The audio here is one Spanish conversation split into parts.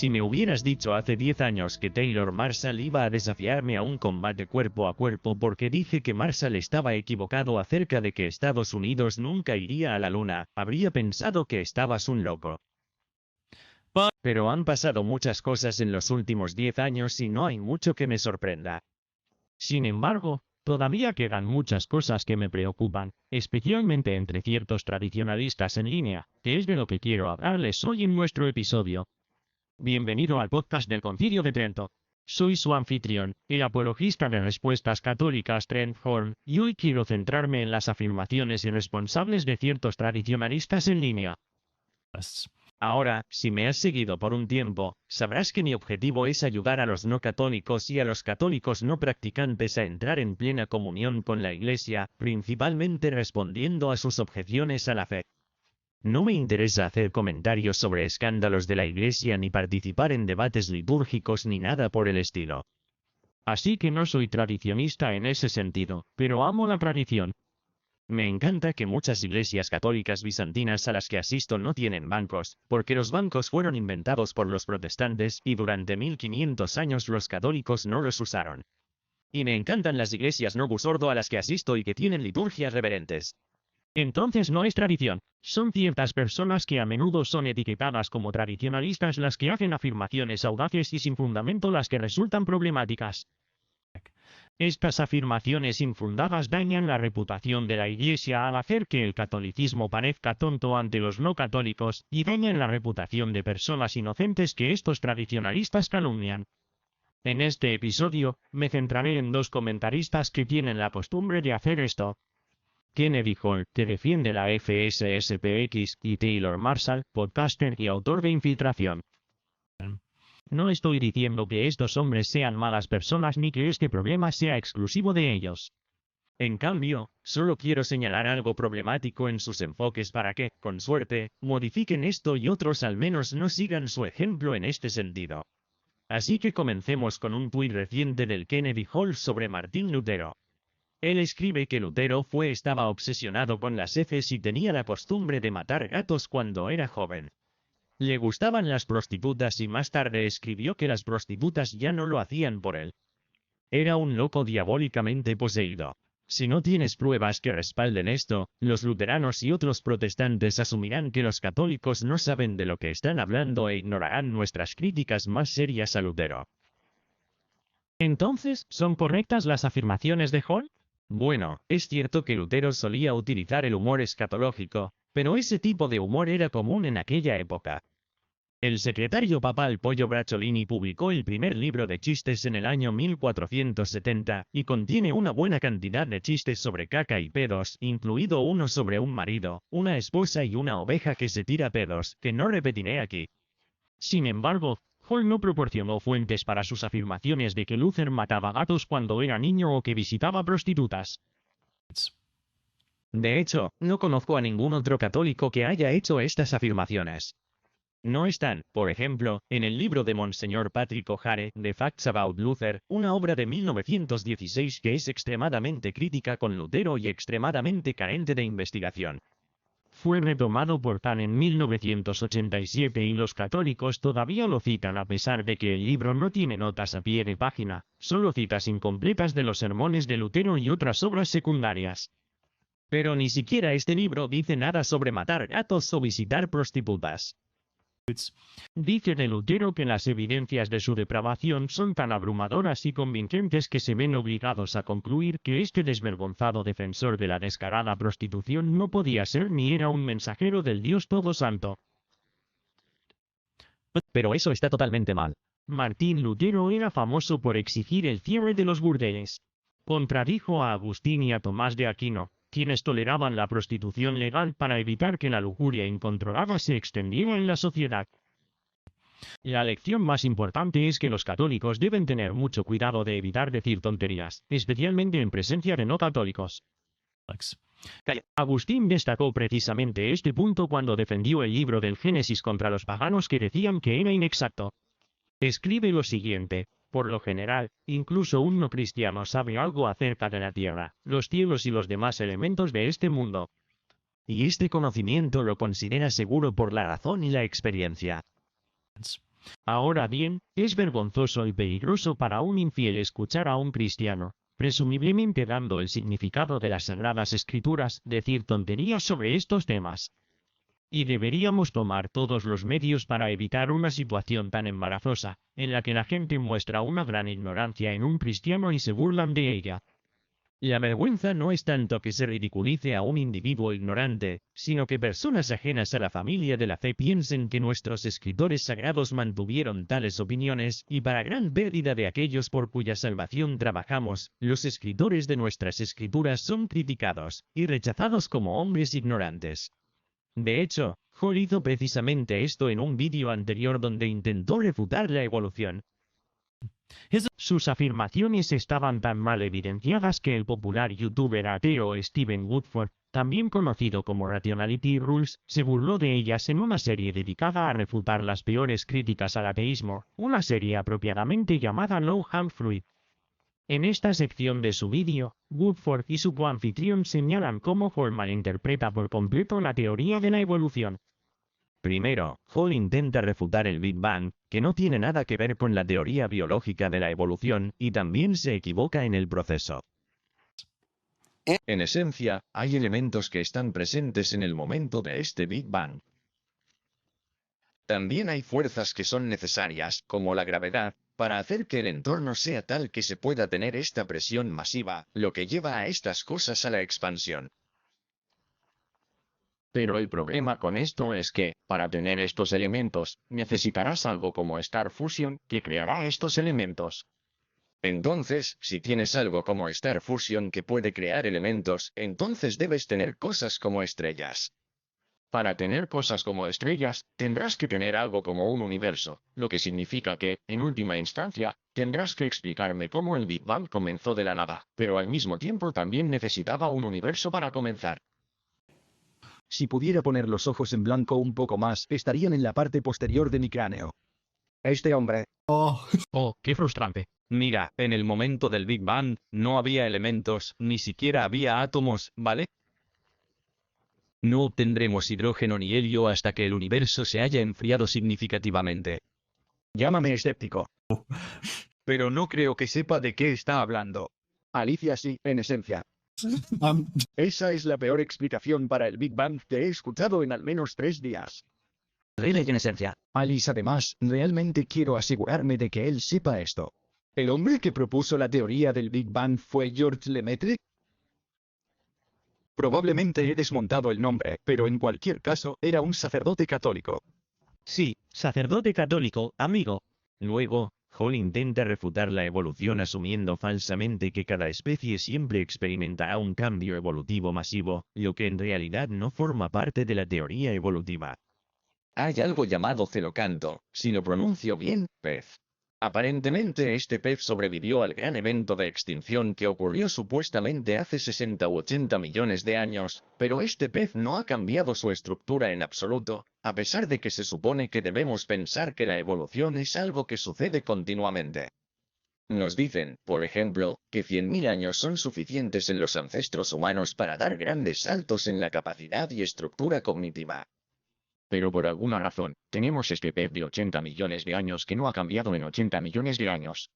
Si me hubieras dicho hace 10 años que Taylor Marshall iba a desafiarme a un combate cuerpo a cuerpo porque dije que Marshall estaba equivocado acerca de que Estados Unidos nunca iría a la luna, habría pensado que estabas un loco. Pero han pasado muchas cosas en los últimos 10 años y no hay mucho que me sorprenda. Sin embargo, todavía quedan muchas cosas que me preocupan, especialmente entre ciertos tradicionalistas en línea, que es de lo que quiero hablarles hoy en nuestro episodio. Bienvenido al podcast del Concilio de Trento. Soy su anfitrión, el apologista de respuestas católicas Trent Horn, y hoy quiero centrarme en las afirmaciones irresponsables de ciertos tradicionalistas en línea. Ahora, si me has seguido por un tiempo, sabrás que mi objetivo es ayudar a los no católicos y a los católicos no practicantes a entrar en plena comunión con la Iglesia, principalmente respondiendo a sus objeciones a la fe. No me interesa hacer comentarios sobre escándalos de la Iglesia ni participar en debates litúrgicos ni nada por el estilo. Así que no soy tradicionista en ese sentido, pero amo la tradición. Me encanta que muchas iglesias católicas bizantinas a las que asisto no tienen bancos, porque los bancos fueron inventados por los protestantes y durante 1500 años los católicos no los usaron. Y me encantan las iglesias no busordo a las que asisto y que tienen liturgias reverentes. Entonces no es tradición, son ciertas personas que a menudo son etiquetadas como tradicionalistas las que hacen afirmaciones audaces y sin fundamento las que resultan problemáticas. Estas afirmaciones infundadas dañan la reputación de la Iglesia al hacer que el catolicismo parezca tonto ante los no católicos, y dañan la reputación de personas inocentes que estos tradicionalistas calumnian. En este episodio, me centraré en dos comentaristas que tienen la costumbre de hacer esto. Kennedy Hall, que defiende la FSSPX, y Taylor Marshall, podcaster y autor de Infiltración. No estoy diciendo que estos hombres sean malas personas ni que este problema sea exclusivo de ellos. En cambio, solo quiero señalar algo problemático en sus enfoques para que, con suerte, modifiquen esto y otros al menos no sigan su ejemplo en este sentido. Así que comencemos con un tuit reciente del Kennedy Hall sobre Martín Lutero. Él escribe que Lutero estaba obsesionado con las heces y tenía la costumbre de matar gatos cuando era joven. Le gustaban las prostitutas y más tarde escribió que las prostitutas ya no lo hacían por él. Era un loco diabólicamente poseído. Si no tienes pruebas que respalden esto, los luteranos y otros protestantes asumirán que los católicos no saben de lo que están hablando e ignorarán nuestras críticas más serias a Lutero. Entonces, ¿son correctas las afirmaciones de Hall? Bueno, es cierto que Lutero solía utilizar el humor escatológico, pero ese tipo de humor era común en aquella época. El secretario papal Pollo Bracciolini publicó el primer libro de chistes en el año 1470, y contiene una buena cantidad de chistes sobre caca y pedos, incluido uno sobre un marido, una esposa y una oveja que se tira pedos, que no repetiré aquí. Sin embargo, Hall no proporcionó fuentes para sus afirmaciones de que Luther mataba gatos cuando era niño o que visitaba prostitutas. De hecho, no conozco a ningún otro católico que haya hecho estas afirmaciones. No están, por ejemplo, en el libro de Monseñor Patrick O'Hare, The Facts About Luther, una obra de 1916 que es extremadamente crítica con Lutero y extremadamente carente de investigación. Fue retomado por Tan en 1987 y los católicos todavía lo citan a pesar de que el libro no tiene notas a pie de página, solo citas incompletas de los sermones de Lutero y otras obras secundarias. Pero ni siquiera este libro dice nada sobre matar gatos o visitar prostitutas. Dice de Lutero que las evidencias de su depravación son tan abrumadoras y convincentes que se ven obligados a concluir que este desvergonzado defensor de la descarada prostitución no podía ser ni era un mensajero del Dios Todosanto. Pero eso está totalmente mal. Martín Lutero era famoso por exigir el cierre de los burdeles. Contradijo a Agustín y a Tomás de Aquino, quienes toleraban la prostitución legal para evitar que la lujuria incontrolada se extendiera en la sociedad. La lección más importante es que los católicos deben tener mucho cuidado de evitar decir tonterías, especialmente en presencia de no católicos. Agustín destacó precisamente este punto cuando defendió el libro del Génesis contra los paganos que decían que era inexacto. Escribe lo siguiente: por lo general, incluso un no cristiano sabe algo acerca de la tierra, los cielos y los demás elementos de este mundo. Y este conocimiento lo considera seguro por la razón y la experiencia. Ahora bien, es vergonzoso y peligroso para un infiel escuchar a un cristiano, presumiblemente dando el significado de las Sagradas Escrituras, decir tonterías sobre estos temas. Y deberíamos tomar todos los medios para evitar una situación tan embarazosa, en la que la gente muestra una gran ignorancia en un cristiano y se burlan de ella. La vergüenza no es tanto que se ridiculice a un individuo ignorante, sino que personas ajenas a la familia de la fe piensen que nuestros escritores sagrados mantuvieron tales opiniones, y para gran pérdida de aquellos por cuya salvación trabajamos, los escritores de nuestras escrituras son criticados y rechazados como hombres ignorantes. De hecho, Hall hizo precisamente esto en un vídeo anterior donde intentó refutar la evolución. Sus afirmaciones estaban tan mal evidenciadas que el popular youtuber ateo Steven Woodford, también conocido como Rationality Rules, se burló de ellas en una serie dedicada a refutar las peores críticas al ateísmo, una serie apropiadamente llamada No Harm Fruit. En esta sección de su vídeo, Woodford y su coanfitrión señalan cómo Hall malinterpreta por completo la teoría de la evolución. Primero, Hall intenta refutar el Big Bang, que no tiene nada que ver con la teoría biológica de la evolución, y también se equivoca en el proceso. En esencia, hay elementos que están presentes en el momento de este Big Bang. También hay fuerzas que son necesarias, como la gravedad, para hacer que el entorno sea tal que se pueda tener esta presión masiva, lo que lleva a estas cosas a la expansión. Pero el problema con esto es que, para tener estos elementos, necesitarás algo como Star Fusion, que creará estos elementos. Entonces, si tienes algo como Star Fusion que puede crear elementos, entonces debes tener cosas como estrellas. Para tener cosas como estrellas, tendrás que tener algo como un universo, lo que significa que, en última instancia, tendrás que explicarme cómo el Big Bang comenzó de la nada, pero al mismo tiempo también necesitaba un universo para comenzar. Si pudiera poner los ojos en blanco un poco más, estarían en la parte posterior de mi cráneo. Este hombre. Oh, qué frustrante. Mira, en el momento del Big Bang, no había elementos, ni siquiera había átomos, ¿vale? No obtendremos hidrógeno ni helio hasta que el universo se haya enfriado significativamente. Llámame escéptico. Pero no creo que sepa de qué está hablando. Alicia sí, en esencia. Esa es la peor explicación para el Big Bang que he escuchado en al menos 3 días. Really en esencia. Alice, además, realmente quiero asegurarme de que él sepa esto. ¿El hombre que propuso la teoría del Big Bang fue George Lemaitre? Probablemente he desmontado el nombre, pero en cualquier caso, era un sacerdote católico. Sí, sacerdote católico, amigo. Luego, Hall intenta refutar la evolución asumiendo falsamente que cada especie siempre experimentará un cambio evolutivo masivo, lo que en realidad no forma parte de la teoría evolutiva. Hay algo llamado celocanto, si lo pronuncio bien, pez. Aparentemente este pez sobrevivió al gran evento de extinción que ocurrió supuestamente hace 60 u 80 millones de años, pero este pez no ha cambiado su estructura en absoluto, a pesar de que se supone que debemos pensar que la evolución es algo que sucede continuamente. Nos dicen, por ejemplo, que 100.000 años son suficientes en los ancestros humanos para dar grandes saltos en la capacidad y estructura cognitiva. Pero por alguna razón, tenemos este pez de 80 millones de años que no ha cambiado en 80 millones de años.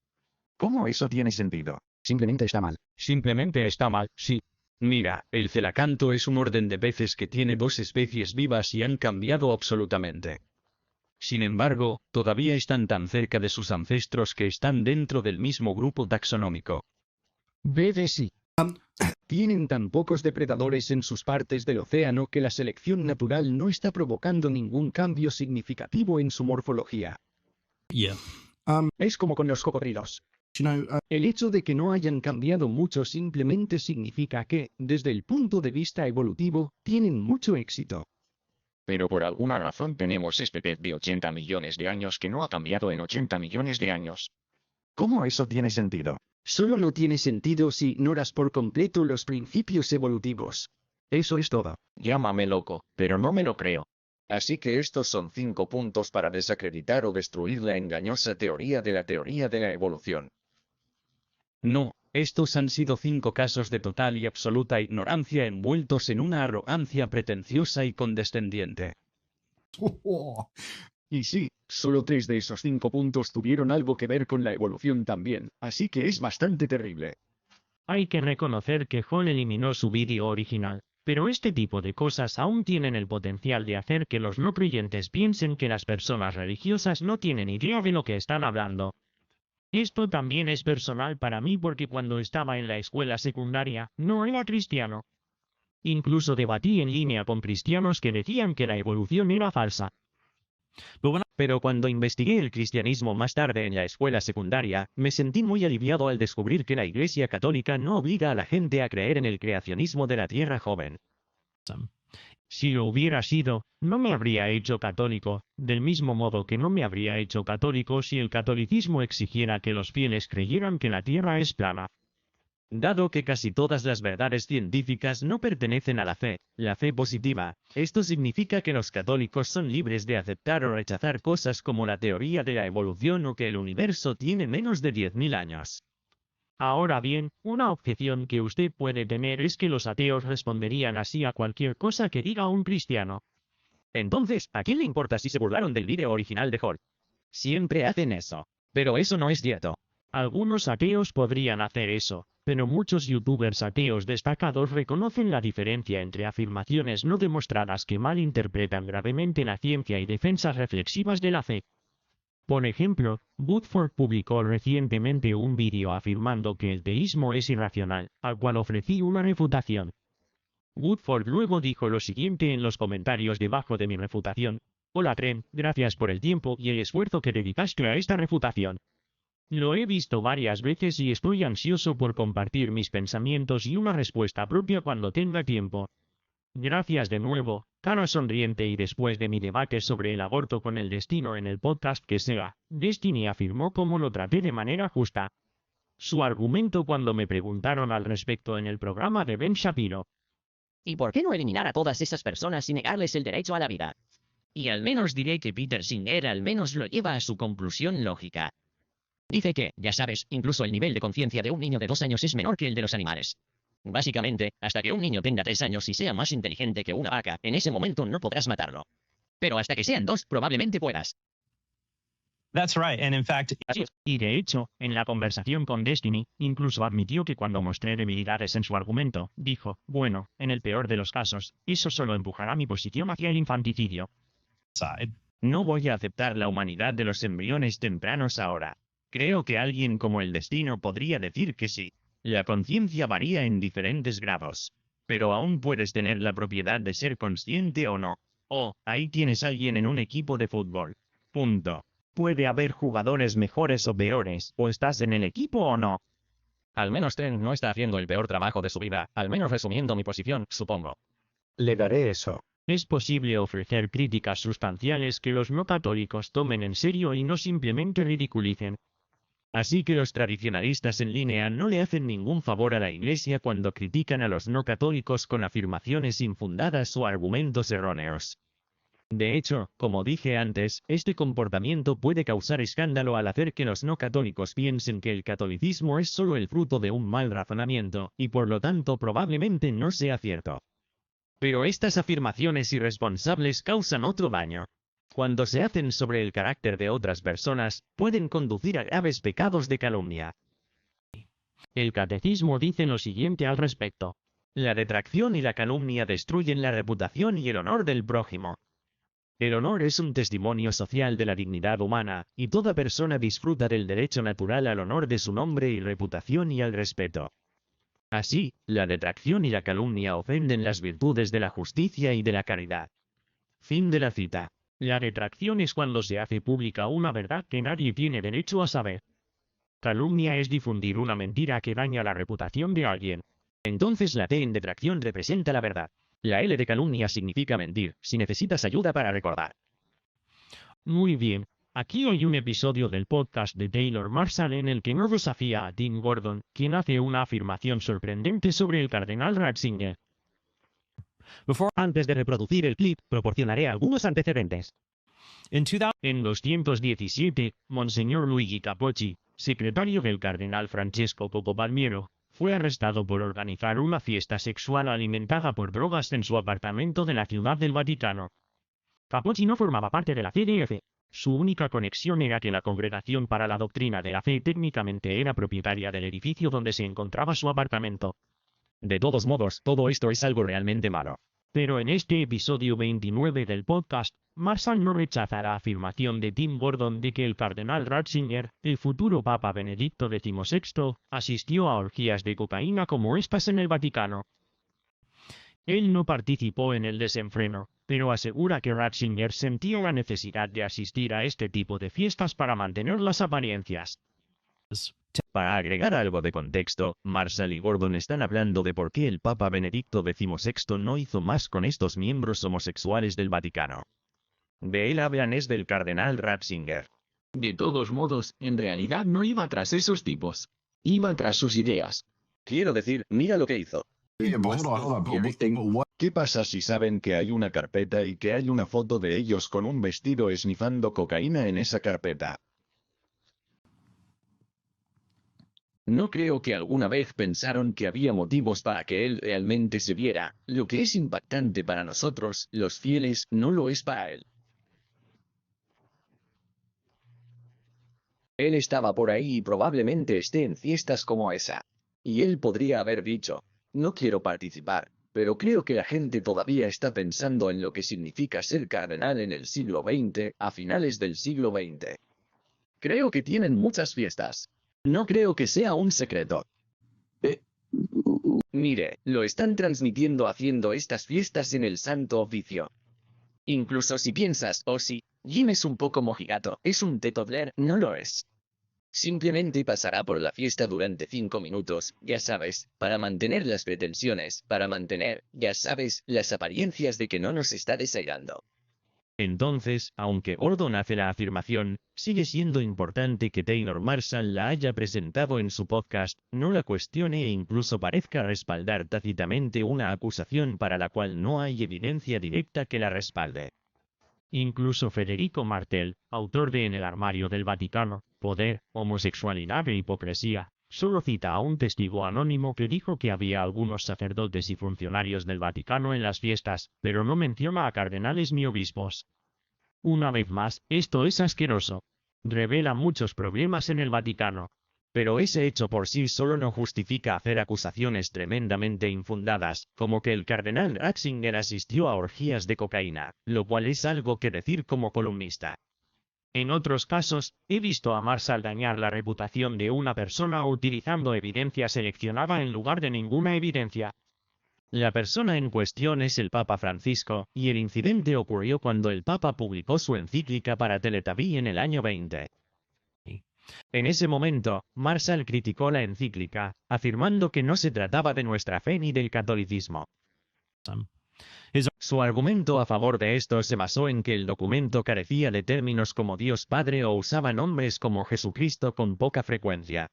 ¿Cómo eso tiene sentido? Simplemente está mal. Simplemente está mal, sí. Mira, el celacanto es un orden de peces que tiene 2 especies vivas y han cambiado absolutamente. Sin embargo, todavía están tan cerca de sus ancestros que están dentro del mismo grupo taxonómico. Bebe sí. Tienen tan pocos depredadores en sus partes del océano que la selección natural no está provocando ningún cambio significativo en su morfología. Es como con los cocodrilos. El hecho de que no hayan cambiado mucho simplemente significa que, desde el punto de vista evolutivo, tienen mucho éxito. Pero por alguna razón tenemos este pez de 80 millones de años que no ha cambiado en 80 millones de años. ¿Cómo eso tiene sentido? Solo no tiene sentido si ignoras por completo los principios evolutivos. Eso es todo. Llámame loco, pero no me lo creo. Así que estos son 5 puntos para desacreditar o destruir la engañosa teoría de la evolución. No, estos han sido 5 casos de total y absoluta ignorancia envueltos en una arrogancia pretenciosa y condescendiente. Y sí, solo 3 de esos 5 puntos tuvieron algo que ver con la evolución también, así que es bastante terrible. Hay que reconocer que Hall eliminó su vídeo original, pero este tipo de cosas aún tienen el potencial de hacer que los no creyentes piensen que las personas religiosas no tienen idea de lo que están hablando. Esto también es personal para mí porque cuando estaba en la escuela secundaria, no era cristiano. Incluso debatí en línea con cristianos que decían que la evolución era falsa. Pero cuando investigué el cristianismo más tarde en la escuela secundaria, me sentí muy aliviado al descubrir que la Iglesia Católica no obliga a la gente a creer en el creacionismo de la Tierra joven. Si lo hubiera sido, no me habría hecho católico, del mismo modo que no me habría hecho católico si el catolicismo exigiera que los fieles creyeran que la Tierra es plana. Dado que casi todas las verdades científicas no pertenecen a la fe positiva, esto significa que los católicos son libres de aceptar o rechazar cosas como la teoría de la evolución o que el universo tiene menos de 10.000 años. Ahora bien, una objeción que usted puede tener es que los ateos responderían así a cualquier cosa que diga un cristiano. Entonces, ¿a quién le importa si se burlaron del vídeo original de Hall? Siempre hacen eso. Pero eso no es cierto. Algunos ateos podrían hacer eso, pero muchos youtubers ateos destacados reconocen la diferencia entre afirmaciones no demostradas que malinterpretan gravemente la ciencia y defensas reflexivas de la fe. Por ejemplo, Woodford publicó recientemente un vídeo afirmando que el teísmo es irracional, al cual ofrecí una refutación. Woodford luego dijo lo siguiente en los comentarios debajo de mi refutación. Hola Tren, gracias por el tiempo y el esfuerzo que dedicaste a esta refutación. Lo he visto varias veces y estoy ansioso por compartir mis pensamientos y una respuesta propia cuando tenga tiempo. Gracias de nuevo, cara sonriente. Y después de mi debate sobre el aborto con el destino en el podcast que sea, Destiny afirmó cómo lo traté de manera justa. Su argumento cuando me preguntaron al respecto en el programa de Ben Shapiro. ¿Y por qué no eliminar a todas esas personas y negarles el derecho a la vida? Y al menos diré que Peter Singer al menos lo lleva a su conclusión lógica. Dice que, ya sabes, incluso el nivel de conciencia de un niño de 2 años es menor que el de los animales. Básicamente, hasta que un niño tenga 3 años y sea más inteligente que una vaca, en ese momento no podrás matarlo. Pero hasta que sean 2, probablemente puedas. That's right, and in fact, Así es. Y de hecho, en la conversación con Destiny, incluso admitió que cuando mostré debilidades en su argumento, dijo, bueno, en el peor de los casos, eso solo empujará mi posición hacia el infanticidio. side. No voy a aceptar la humanidad de los embriones tempranos ahora. Creo que alguien como el destino podría decir que sí. La conciencia varía en diferentes grados. Pero aún puedes tener la propiedad de ser consciente o no. Oh, ahí tienes a alguien en un equipo de fútbol. Punto. Puede haber jugadores mejores o peores, o estás en el equipo o no. Al menos Tren no está haciendo el peor trabajo de su vida, al menos resumiendo mi posición, supongo. Le daré eso. Es posible ofrecer críticas sustanciales que los no católicos tomen en serio y no simplemente ridiculicen. Así que los tradicionalistas en línea no le hacen ningún favor a la Iglesia cuando critican a los no católicos con afirmaciones infundadas o argumentos erróneos. De hecho, como dije antes, este comportamiento puede causar escándalo al hacer que los no católicos piensen que el catolicismo es solo el fruto de un mal razonamiento, y por lo tanto probablemente no sea cierto. Pero estas afirmaciones irresponsables causan otro daño. Cuando se hacen sobre el carácter de otras personas, pueden conducir a graves pecados de calumnia. El catecismo dice lo siguiente al respecto. La detracción y la calumnia destruyen la reputación y el honor del prójimo. El honor es un testimonio social de la dignidad humana, y toda persona disfruta del derecho natural al honor de su nombre y reputación y al respeto. Así, la detracción y la calumnia ofenden las virtudes de la justicia y de la caridad. Fin de la cita. La detracción es cuando se hace pública una verdad que nadie tiene derecho a saber. Calumnia es difundir una mentira que daña la reputación de alguien. Entonces la T en detracción representa la verdad. La L de calumnia significa mentir, si necesitas ayuda para recordar. Muy bien. Aquí hay un episodio del podcast de Taylor Marshall en el que no desafía a Tim Gordon, quien hace una afirmación sorprendente sobre el cardenal Ratzinger. Antes de reproducir el clip, proporcionaré algunos antecedentes. En 217, Monseñor Luigi Capocci, secretario del cardenal Francesco Coco Palmiero, fue arrestado por organizar una fiesta sexual alimentada por drogas en su apartamento de la Ciudad del Vaticano. Capocci no formaba parte de la CDF, Su única conexión era que la Congregación para la Doctrina de la Fe técnicamente era propietaria del edificio donde se encontraba su apartamento. De todos modos, todo esto es algo realmente malo. Pero en este episodio 29 del podcast, Marshall no rechaza la afirmación de Tim Gordon de que el cardenal Ratzinger, el futuro Papa Benedicto XVI, asistió a orgías de cocaína como estas en el Vaticano. Él no participó en el desenfreno, pero asegura que Ratzinger sentía la necesidad de asistir a este tipo de fiestas para mantener las apariencias. Para agregar algo de contexto, Marshall y Gordon están hablando de por qué el Papa Benedicto XVI no hizo más con estos miembros homosexuales del Vaticano. De él hablan es del cardenal Ratzinger. De todos modos, en realidad no iba tras esos tipos. Iba tras sus ideas. Quiero decir, mira lo que hizo. ¿Qué pasa si saben que hay una carpeta y que hay una foto de ellos con un vestido esnifando cocaína en esa carpeta? No creo que alguna vez pensaron que había motivos para que él realmente se viera. Lo que es impactante para nosotros, los fieles, no lo es para él. Él estaba por ahí y probablemente esté en fiestas como esa. Y él podría haber dicho, no quiero participar, pero creo que la gente todavía está pensando en lo que significa ser cardenal en el siglo XX, a finales del siglo XX. Creo que tienen muchas fiestas. No creo que sea un secreto. Mire, lo están transmitiendo haciendo estas fiestas en el Santo Oficio. Incluso si piensas, oh sí, Jim es un poco mojigato, es un teetotaler, no lo es. Simplemente pasará por la fiesta durante 5 minutos, ya sabes, para mantener las pretensiones, para mantener, ya sabes, las apariencias de que no nos está desairando. Entonces, aunque Gordon hace la afirmación, sigue siendo importante que Taylor Marshall la haya presentado en su podcast, no la cuestione e incluso parezca respaldar tácitamente una acusación para la cual no hay evidencia directa que la respalde. Incluso Federico Martel, autor de En el armario del Vaticano, Poder, Homosexualidad e Hipocresía, solo cita a un testigo anónimo que dijo que había algunos sacerdotes y funcionarios del Vaticano en las fiestas, pero no menciona a cardenales ni obispos. Una vez más, esto es asqueroso. Revela muchos problemas en el Vaticano. Pero ese hecho por sí solo no justifica hacer acusaciones tremendamente infundadas, como que el cardenal Ratzinger asistió a orgías de cocaína, lo cual es algo que decir como columnista. En otros casos, he visto a Marshall dañar la reputación de una persona utilizando evidencia seleccionada en lugar de ninguna evidencia. La persona en cuestión es el Papa Francisco, y el incidente ocurrió cuando el Papa publicó su encíclica para Teletabi en el año 20. En ese momento, Marshall criticó la encíclica, afirmando que no se trataba de nuestra fe ni del catolicismo. Su argumento a favor de esto se basó en que el documento carecía de términos como Dios Padre o usaba nombres como Jesucristo con poca frecuencia.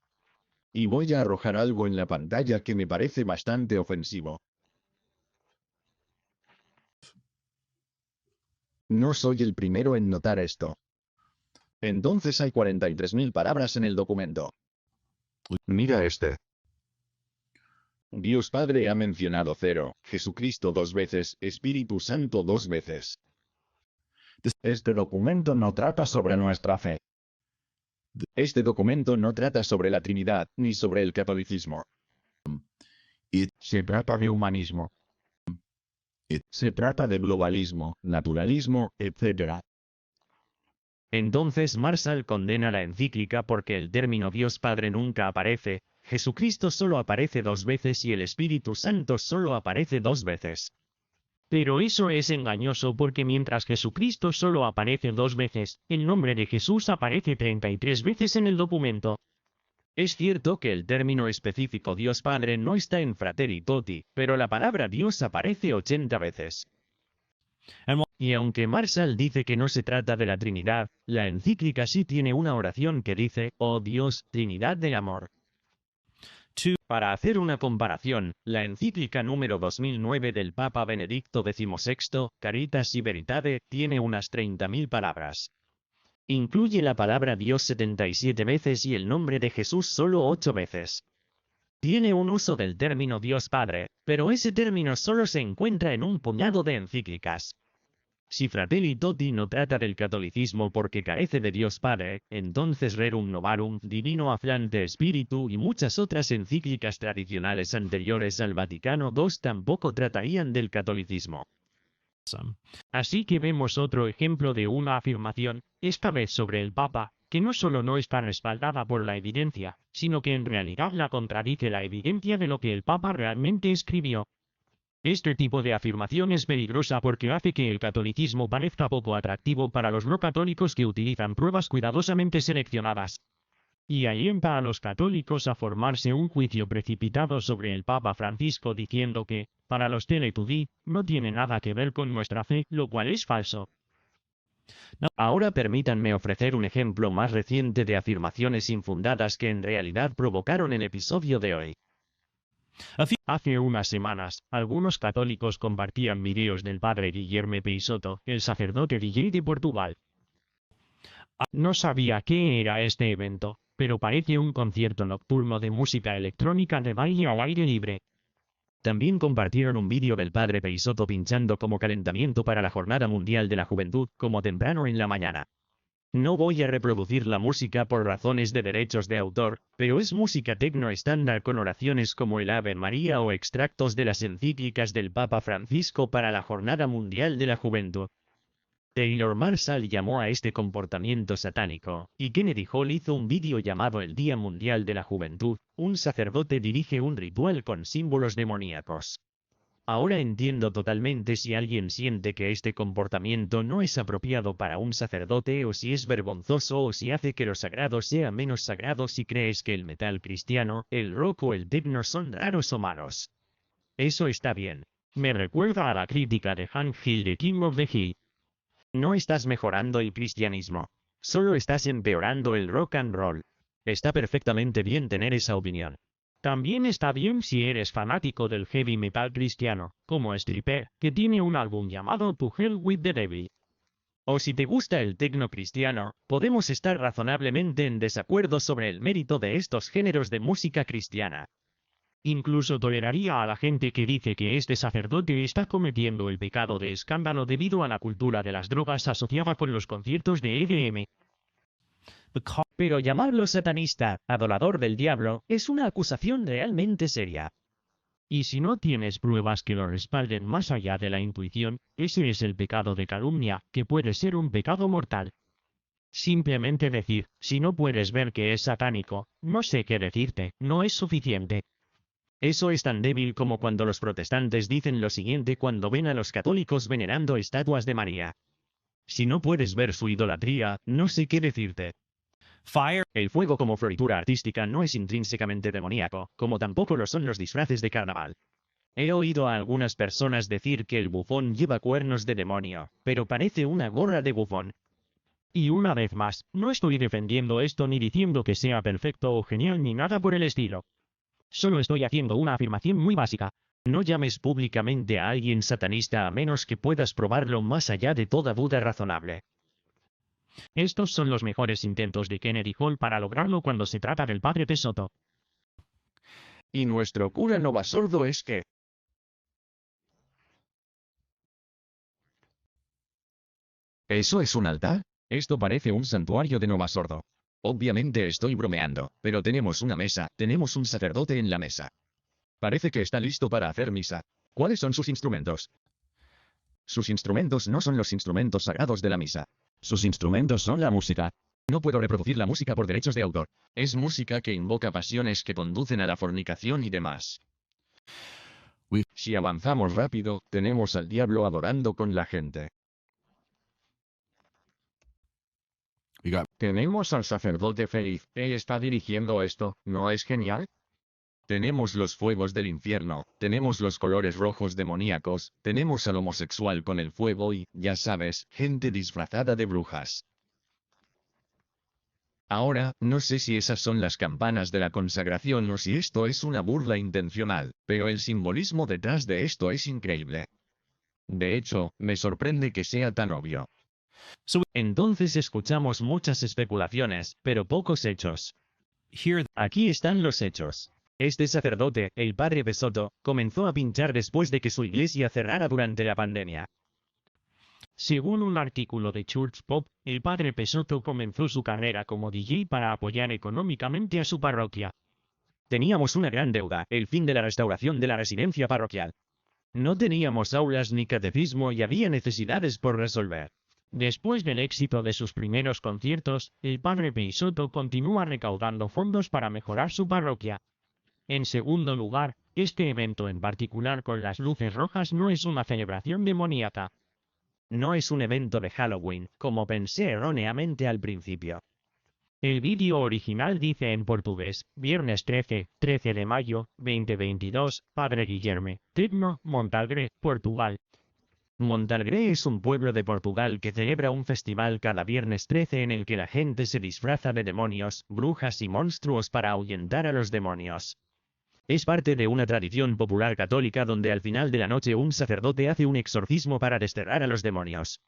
Y voy a arrojar algo en la pantalla que me parece bastante ofensivo. No soy el primero en notar esto. Entonces hay 43.000 palabras en el documento. Mira este. Dios Padre ha mencionado 0, Jesucristo 2 veces, Espíritu Santo 2 veces. Este documento no trata sobre nuestra fe. Este documento no trata sobre la Trinidad, ni sobre el catolicismo. Se trata de humanismo. Se trata de globalismo, naturalismo, etc. Entonces Marshall condena la encíclica porque el término Dios Padre nunca aparece, Jesucristo solo aparece 2 veces y el Espíritu Santo solo aparece 2 veces. Pero eso es engañoso porque mientras Jesucristo solo aparece 2 veces, el nombre de Jesús aparece 33 veces en el documento. Es cierto que el término específico Dios Padre no está en Fratelli Tutti, pero la palabra Dios aparece 80 veces. Y aunque Marshall dice que no se trata de la Trinidad, la encíclica sí tiene una oración que dice, oh Dios, Trinidad de amor. Para hacer una comparación, la encíclica número 2009 del Papa Benedicto XVI, Caritas y Veritate, tiene unas 30.000 palabras. Incluye la palabra Dios 77 veces y el nombre de Jesús solo 8 veces. Tiene un uso del término Dios Padre, pero ese término solo se encuentra en un puñado de encíclicas. Si Fratelli Tutti no trata del catolicismo porque carece de Dios Padre, entonces Rerum Novarum, Divino Afflante Spiritu y muchas otras encíclicas tradicionales anteriores al Vaticano II tampoco tratarían del catolicismo. Así que vemos otro ejemplo de una afirmación, esta vez sobre el Papa, que no solo no está respaldada por la evidencia, sino que en realidad la contradice la evidencia de lo que el Papa realmente escribió. Este tipo de afirmación es peligrosa porque hace que el catolicismo parezca poco atractivo para los no católicos que utilizan pruebas cuidadosamente seleccionadas. Y alienta a los católicos a formarse un juicio precipitado sobre el Papa Francisco diciendo que, para los Teletubbies, no tiene nada que ver con nuestra fe, lo cual es falso. Ahora permítanme ofrecer un ejemplo más reciente de afirmaciones infundadas que en realidad provocaron el episodio de hoy. Hace unas semanas, algunos católicos compartían videos del padre Guilherme Peixoto, el sacerdote DJ de Portugal. No sabía qué era este evento, pero parece un concierto nocturno de música electrónica de baile al aire libre. También compartieron un vídeo del padre Peixoto pinchando como calentamiento para la Jornada Mundial de la Juventud, como temprano en la mañana. No voy a reproducir la música por razones de derechos de autor, pero es música tecno estándar con oraciones como el Ave María o extractos de las encíclicas del Papa Francisco para la Jornada Mundial de la Juventud. Taylor Marshall llamó a este comportamiento satánico, y Kennedy Hall hizo un vídeo llamado el Día Mundial de la Juventud. Un sacerdote dirige un ritual con símbolos demoníacos. Ahora entiendo totalmente si alguien siente que este comportamiento no es apropiado para un sacerdote o si es vergonzoso o si hace que lo sagrado sea menos sagrado si crees que el metal cristiano, el rock o el techno son raros o malos. Eso está bien. Me recuerda a la crítica de Hank Hill de King of the Hill. No estás mejorando el cristianismo. Solo estás empeorando el rock and roll. Está perfectamente bien tener esa opinión. También está bien si eres fanático del heavy metal cristiano, como Striper, que tiene un álbum llamado To Hell with the Devil. O si te gusta el techno cristiano, podemos estar razonablemente en desacuerdo sobre el mérito de estos géneros de música cristiana. Incluso toleraría a la gente que dice que este sacerdote está cometiendo el pecado de escándalo debido a la cultura de las drogas asociada con los conciertos de EDM. Pero llamarlo satanista, adorador del diablo, es una acusación realmente seria. Y si no tienes pruebas que lo respalden más allá de la intuición, ese es el pecado de calumnia, que puede ser un pecado mortal. Simplemente decir, si no puedes ver que es satánico, no sé qué decirte, no es suficiente. Eso es tan débil como cuando los protestantes dicen lo siguiente cuando ven a los católicos venerando estatuas de María. Si no puedes ver su idolatría, no sé qué decirte. El fuego como floritura artística no es intrínsecamente demoníaco, como tampoco lo son los disfraces de carnaval. He oído a algunas personas decir que el bufón lleva cuernos de demonio, pero parece una gorra de bufón. Y una vez más, no estoy defendiendo esto ni diciendo que sea perfecto o genial ni nada por el estilo. Solo estoy haciendo una afirmación muy básica. No llames públicamente a alguien satanista a menos que puedas probarlo más allá de toda duda razonable. Estos son los mejores intentos de Kennedy Hall para lograrlo cuando se trata del padre Peixoto. Y nuestro cura Novasordo es que... ¿Eso es un altar? Esto parece un santuario de Novasordo. Obviamente estoy bromeando, pero tenemos una mesa, tenemos un sacerdote en la mesa. Parece que está listo para hacer misa. ¿Cuáles son sus instrumentos? Sus instrumentos no son los instrumentos sagrados de la misa. Sus instrumentos son la música. No puedo reproducir la música por derechos de autor. Es música que invoca pasiones que conducen a la fornicación y demás. Si avanzamos rápido, tenemos al diablo adorando con la gente. Tenemos al sacerdote feliz. Él está dirigiendo esto, ¿no es genial? Tenemos los fuegos del infierno, tenemos los colores rojos demoníacos, tenemos al homosexual con el fuego y, ya sabes, gente disfrazada de brujas. Ahora, no sé si esas son las campanas de la consagración o si esto es una burla intencional, pero el simbolismo detrás de esto es increíble. De hecho, me sorprende que sea tan obvio. Entonces escuchamos muchas especulaciones, pero pocos hechos. Aquí están los hechos. Este sacerdote, el padre Peixoto, comenzó a pinchar después de que su iglesia cerrara durante la pandemia. Según un artículo de Church Pop, el padre Pesotto comenzó su carrera como DJ para apoyar económicamente a su parroquia. Teníamos una gran deuda, el fin de la restauración de la residencia parroquial. No teníamos aulas ni catecismo y había necesidades por resolver. Después del éxito de sus primeros conciertos, el padre Pesotto continúa recaudando fondos para mejorar su parroquia. En segundo lugar, este evento en particular con las luces rojas no es una celebración demoníaca. No es un evento de Halloween, como pensé erróneamente al principio. El vídeo original dice en portugués, viernes 13 de mayo, 2022, Padre Guilherme, Tecno, Montalegre, Portugal. Montalegre es un pueblo de Portugal que celebra un festival cada viernes 13 en el que la gente se disfraza de demonios, brujas y monstruos para ahuyentar a los demonios. Es parte de una tradición popular católica donde al final de la noche un sacerdote hace un exorcismo para desterrar a los demonios.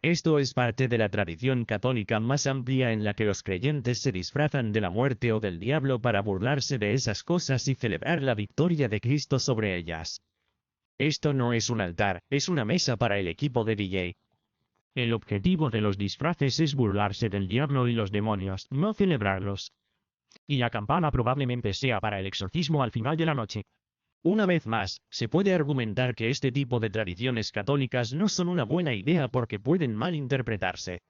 Esto es parte de la tradición católica más amplia en la que los creyentes se disfrazan de la muerte o del diablo para burlarse de esas cosas y celebrar la victoria de Cristo sobre ellas. Esto no es un altar, es una mesa para el equipo de DJ. El objetivo de los disfraces es burlarse del diablo y los demonios, no celebrarlos. Y la campana probablemente sea para el exorcismo al final de la noche. Una vez más, se puede argumentar que este tipo de tradiciones católicas no son una buena idea porque pueden malinterpretarse.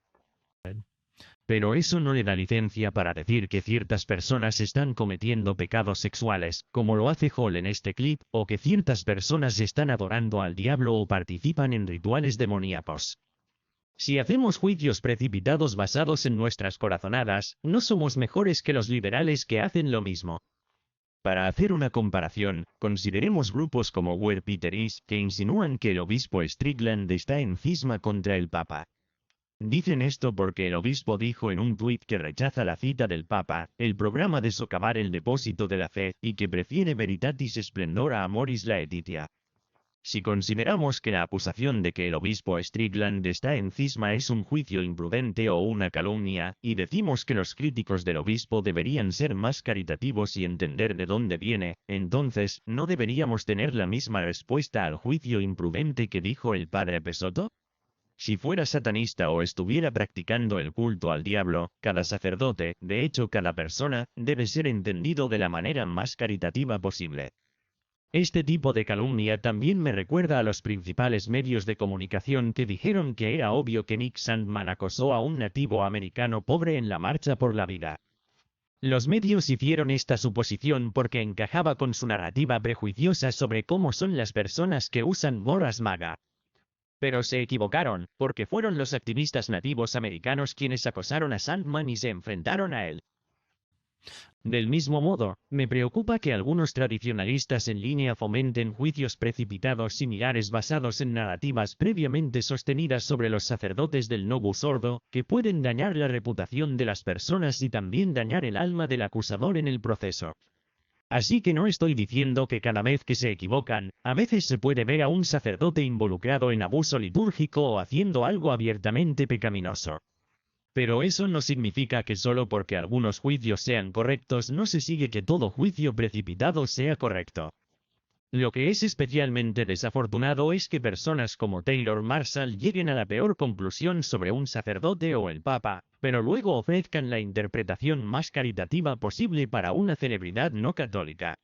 Pero eso no le da licencia para decir que ciertas personas están cometiendo pecados sexuales, como lo hace Hall en este clip, o que ciertas personas están adorando al diablo o participan en rituales demoníacos. Si hacemos juicios precipitados basados en nuestras corazonadas, no somos mejores que los liberales que hacen lo mismo. Para hacer una comparación, consideremos grupos como Where Peter Is, que insinúan que el obispo Strickland está en cisma contra el Papa. Dicen esto porque el obispo dijo en un tuit que rechaza la cita del Papa, el programa de socavar el depósito de la fe, y que prefiere Veritatis Splendora Amoris Laetitia. Si consideramos que la acusación de que el obispo Strickland está en cisma es un juicio imprudente o una calumnia, y decimos que los críticos del obispo deberían ser más caritativos y entender de dónde viene, entonces, ¿no deberíamos tener la misma respuesta al juicio imprudente que dijo el padre Pesotto? Si fuera satanista o estuviera practicando el culto al diablo, cada sacerdote, de hecho cada persona, debe ser entendido de la manera más caritativa posible. Este tipo de calumnia también me recuerda a los principales medios de comunicación que dijeron que era obvio que Nick Sandman acosó a un nativo americano pobre en la marcha por la vida. Los medios hicieron esta suposición porque encajaba con su narrativa prejuiciosa sobre cómo son las personas que usan gorras MAGA. Pero se equivocaron, porque fueron los activistas nativos americanos quienes acosaron a Sandman y se enfrentaron a él. Del mismo modo, me preocupa que algunos tradicionalistas en línea fomenten juicios precipitados similares basados en narrativas previamente sostenidas sobre los sacerdotes del Novus Ordo, que pueden dañar la reputación de las personas y también dañar el alma del acusador en el proceso. Así que no estoy diciendo que cada vez que se equivocan, a veces se puede ver a un sacerdote involucrado en abuso litúrgico o haciendo algo abiertamente pecaminoso. Pero eso no significa que solo porque algunos juicios sean correctos no se sigue que todo juicio precipitado sea correcto. Lo que es especialmente desafortunado es que personas como Taylor Marshall lleguen a la peor conclusión sobre un sacerdote o el Papa, pero luego ofrezcan la interpretación más caritativa posible para una celebridad no católica.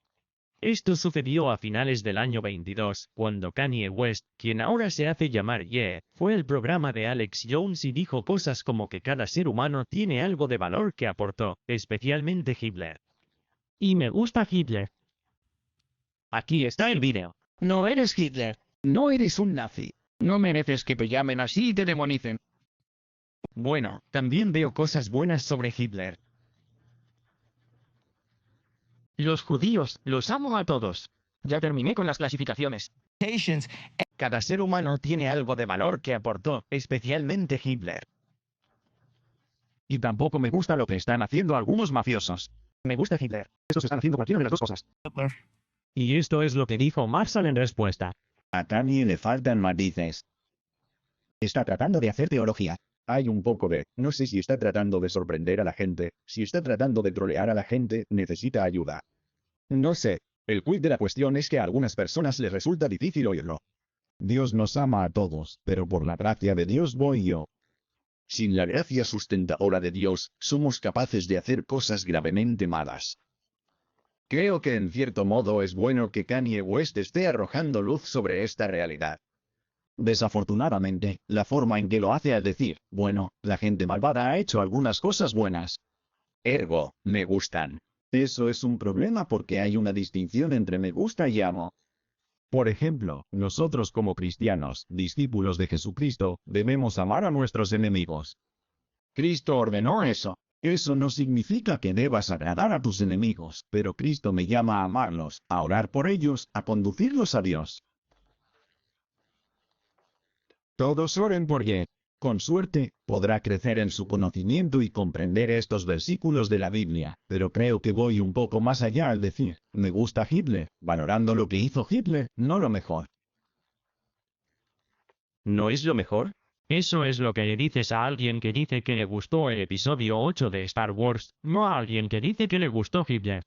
Esto sucedió a finales del año 22, cuando Kanye West, quien ahora se hace llamar Ye, fue al programa de Alex Jones y dijo cosas como que cada ser humano tiene algo de valor que aportó, especialmente Hitler. Y me gusta Hitler. Aquí está el vídeo. No eres Hitler. No eres un nazi. No mereces que te llamen así y te demonicen. Bueno, también veo cosas buenas sobre Hitler. Los judíos, los amo a todos. Ya terminé con las clasificaciones. Cada ser humano tiene algo de valor que aportó, especialmente Hitler. Y tampoco me gusta lo que están haciendo algunos mafiosos. Me gusta Hitler. Estos están haciendo cualquiera de las dos cosas. Y esto es lo que dijo Marshall en respuesta. A Kanye le faltan matices. Está tratando de hacer teología. Hay un poco de, no sé si está tratando de sorprender a la gente, si está tratando de trolear a la gente, necesita ayuda. No sé, el quid de la cuestión es que a algunas personas les resulta difícil oírlo. Dios nos ama a todos, pero por la gracia de Dios voy yo. Sin la gracia sustentadora de Dios, somos capaces de hacer cosas gravemente malas. Creo que en cierto modo es bueno que Kanye West esté arrojando luz sobre esta realidad. Desafortunadamente, la forma en que lo hace al decir, bueno, la gente malvada ha hecho algunas cosas buenas. Ergo, me gustan. Eso es un problema porque hay una distinción entre me gusta y amo. Por ejemplo, nosotros como cristianos, discípulos de Jesucristo, debemos amar a nuestros enemigos. Cristo ordenó eso. Eso no significa que debas agradar a tus enemigos, pero Cristo me llama a amarlos, a orar por ellos, a conducirlos a Dios. Todos oren por Ye. Con suerte, podrá crecer en su conocimiento y comprender estos versículos de la Biblia, pero creo que voy un poco más allá al decir, me gusta Hitler, valorando lo que hizo Hitler, no lo mejor. ¿No es lo mejor? Eso es lo que le dices a alguien que dice que le gustó el episodio 8 de Star Wars, no a alguien que dice que le gustó Hitler.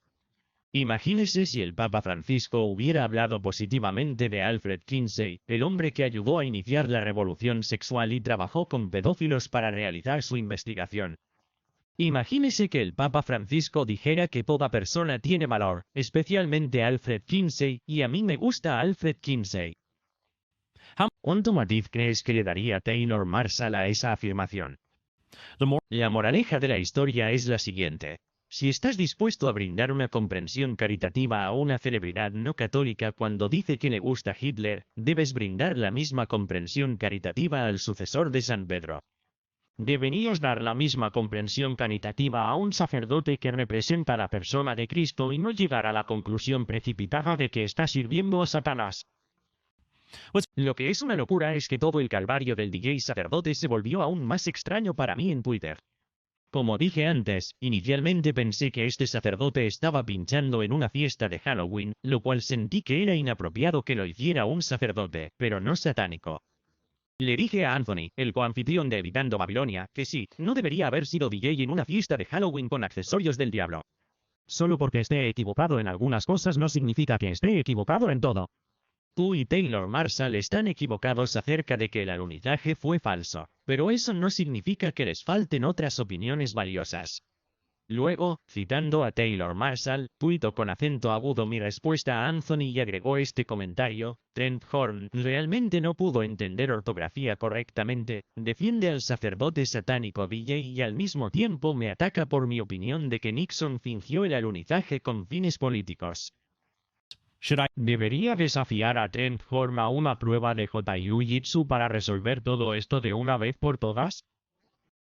Imagínese si el Papa Francisco hubiera hablado positivamente de Alfred Kinsey, el hombre que ayudó a iniciar la revolución sexual y trabajó con pedófilos para realizar su investigación. Imagínese que el Papa Francisco dijera que toda persona tiene valor, especialmente Alfred Kinsey, y a mí me gusta Alfred Kinsey. ¿Cuánto matiz crees que le daría Taylor Marshall a esa afirmación? La moraleja de la historia es la siguiente. Si estás dispuesto a brindar una comprensión caritativa a una celebridad no católica cuando dice que le gusta Hitler, debes brindar la misma comprensión caritativa al sucesor de San Pedro. Deberías dar la misma comprensión caritativa a un sacerdote que representa a la persona de Cristo y no llegar a la conclusión precipitada de que está sirviendo a Satanás. Lo que es una locura es que todo el calvario del DJ sacerdote se volvió aún más extraño para mí en Twitter. Como dije antes, inicialmente pensé que este sacerdote estaba pinchando en una fiesta de Halloween, lo cual sentí que era inapropiado que lo hiciera un sacerdote, pero no satánico. Le dije a Anthony, el coanfitrión de Evitando Babilonia, que sí, no debería haber sido DJ en una fiesta de Halloween con accesorios del diablo. Solo porque esté equivocado en algunas cosas no significa que esté equivocado en todo. Tú y Taylor Marshall están equivocados acerca de que el alunizaje fue falso, pero eso no significa que les falten otras opiniones valiosas. Luego, citando a Taylor Marshall, tuitó con acento agudo mi respuesta a Anthony y agregó este comentario, Trent Horn realmente no pudo entender ortografía correctamente, defiende al sacerdote satánico DJ y al mismo tiempo me ataca por mi opinión de que Nixon fingió el alunizaje con fines políticos. ¿Debería desafiar a Trent Horn a una prueba de Jiu-Jitsu para resolver todo esto de una vez por todas?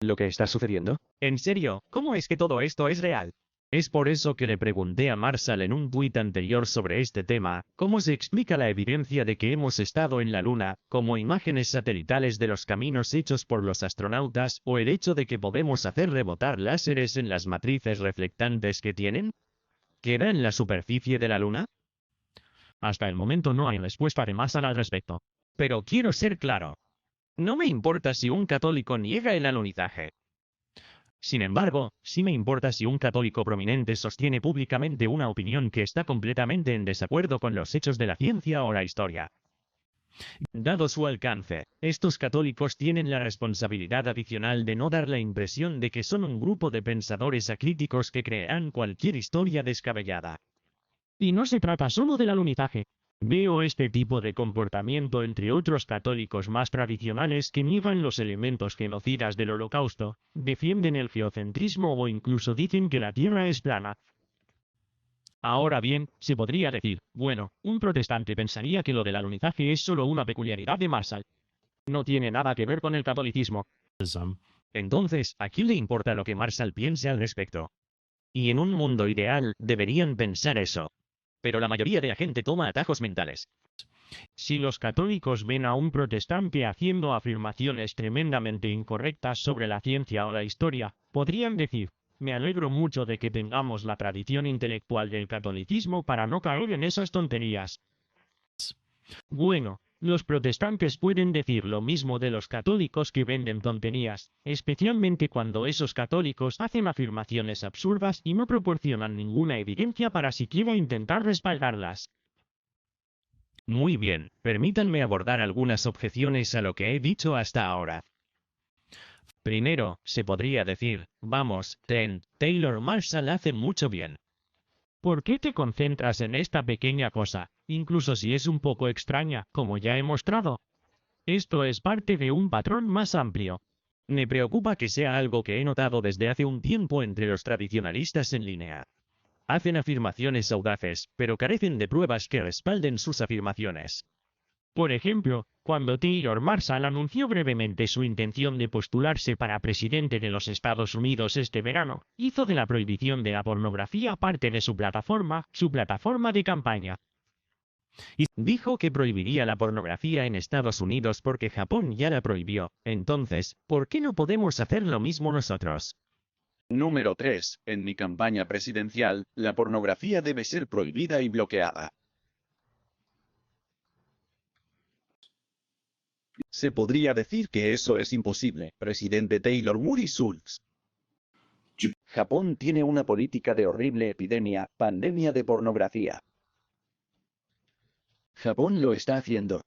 ¿Lo que está sucediendo? En serio, ¿cómo es que todo esto es real? Es por eso que le pregunté a Marshall en un tuit anterior sobre este tema, ¿cómo se explica la evidencia de que hemos estado en la Luna, como imágenes satelitales de los caminos hechos por los astronautas, o el hecho de que podemos hacer rebotar láseres en las matrices reflectantes que tienen? ¿Queda en la superficie de la Luna? Hasta el momento no hay respuesta de Marshall al respecto. Pero quiero ser claro. No me importa si un católico niega el alunizaje. Sin embargo, sí me importa si un católico prominente sostiene públicamente una opinión que está completamente en desacuerdo con los hechos de la ciencia o la historia. Dado su alcance, estos católicos tienen la responsabilidad adicional de no dar la impresión de que son un grupo de pensadores acríticos que creerán cualquier historia descabellada. Y no se trata solo del alunizaje. Veo este tipo de comportamiento entre otros católicos más tradicionales que niegan los elementos genocidas del Holocausto, defienden el geocentrismo o incluso dicen que la Tierra es plana. Ahora bien, se podría decir, bueno, un protestante pensaría que lo del alunizaje es solo una peculiaridad de Marshall. No tiene nada que ver con el catolicismo. Entonces, ¿a quién le importa lo que Marshall piense al respecto? Y en un mundo ideal, deberían pensar eso. Pero la mayoría de la gente toma atajos mentales. Si los católicos ven a un protestante haciendo afirmaciones tremendamente incorrectas sobre la ciencia o la historia, podrían decir, me alegro mucho de que tengamos la tradición intelectual del catolicismo para no caer en esas tonterías. Bueno, los protestantes pueden decir lo mismo de los católicos que venden tonterías, especialmente cuando esos católicos hacen afirmaciones absurdas y no proporcionan ninguna evidencia para siquiera intentar respaldarlas. Muy bien, permítanme abordar algunas objeciones a lo que he dicho hasta ahora. Primero, se podría decir, vamos, Taylor Marshall hace mucho bien. ¿Por qué te concentras en esta pequeña cosa, incluso si es un poco extraña, como ya he mostrado? Esto es parte de un patrón más amplio. Me preocupa que sea algo que he notado desde hace un tiempo entre los tradicionalistas en línea. Hacen afirmaciones audaces, pero carecen de pruebas que respalden sus afirmaciones. Por ejemplo, cuando Taylor Marshall anunció brevemente su intención de postularse para presidente de los Estados Unidos este verano, hizo de la prohibición de la pornografía parte de su plataforma de campaña. Y dijo que prohibiría la pornografía en Estados Unidos porque Japón ya la prohibió. Entonces, ¿por qué no podemos hacer lo mismo nosotros? Número 3. En mi campaña presidencial, la pornografía debe ser prohibida y bloqueada. Se podría decir que eso es imposible, presidente Taylor Murray Schultz. Japón tiene una política de horrible epidemia, pandemia de pornografía. Japón lo está haciendo.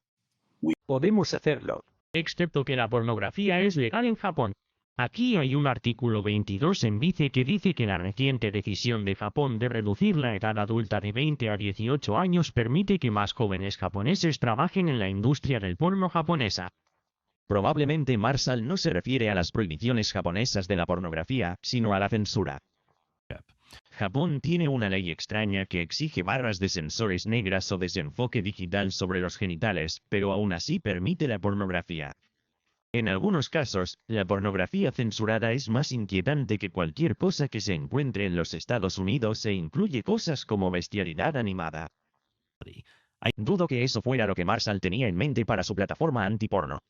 Podemos hacerlo. Excepto que la pornografía es legal en Japón. Aquí hay un artículo 22 en Vice que dice que la reciente decisión de Japón de reducir la edad adulta de 20 a 18 años permite que más jóvenes japoneses trabajen en la industria del porno japonesa. Probablemente Marshall no se refiere a las prohibiciones japonesas de la pornografía, sino a la censura. Japón tiene una ley extraña que exige barras de sensores negras o desenfoque digital sobre los genitales, pero aún así permite la pornografía. En algunos casos, la pornografía censurada es más inquietante que cualquier cosa que se encuentre en los Estados Unidos e incluye cosas como bestialidad animada. Dudo que eso fuera lo que Marshall tenía en mente para su plataforma antiporno.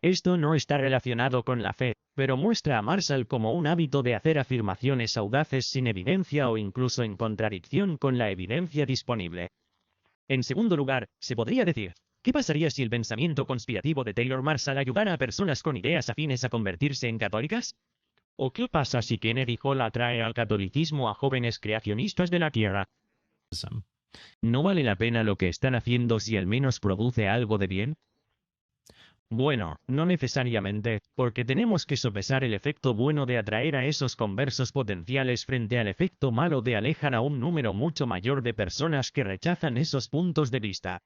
Esto no está relacionado con la fe, pero muestra a Marshall como un hábito de hacer afirmaciones audaces sin evidencia o incluso en contradicción con la evidencia disponible. En segundo lugar, se podría decir, ¿qué pasaría si el pensamiento conspirativo de Taylor Marshall ayudara a personas con ideas afines a convertirse en católicas? ¿O qué pasa si Kennedy Hall atrae al catolicismo a jóvenes creacionistas de la Tierra? ¿No vale la pena lo que están haciendo si al menos produce algo de bien? Bueno, no necesariamente, porque tenemos que sopesar el efecto bueno de atraer a esos conversos potenciales frente al efecto malo de alejar a un número mucho mayor de personas que rechazan esos puntos de vista.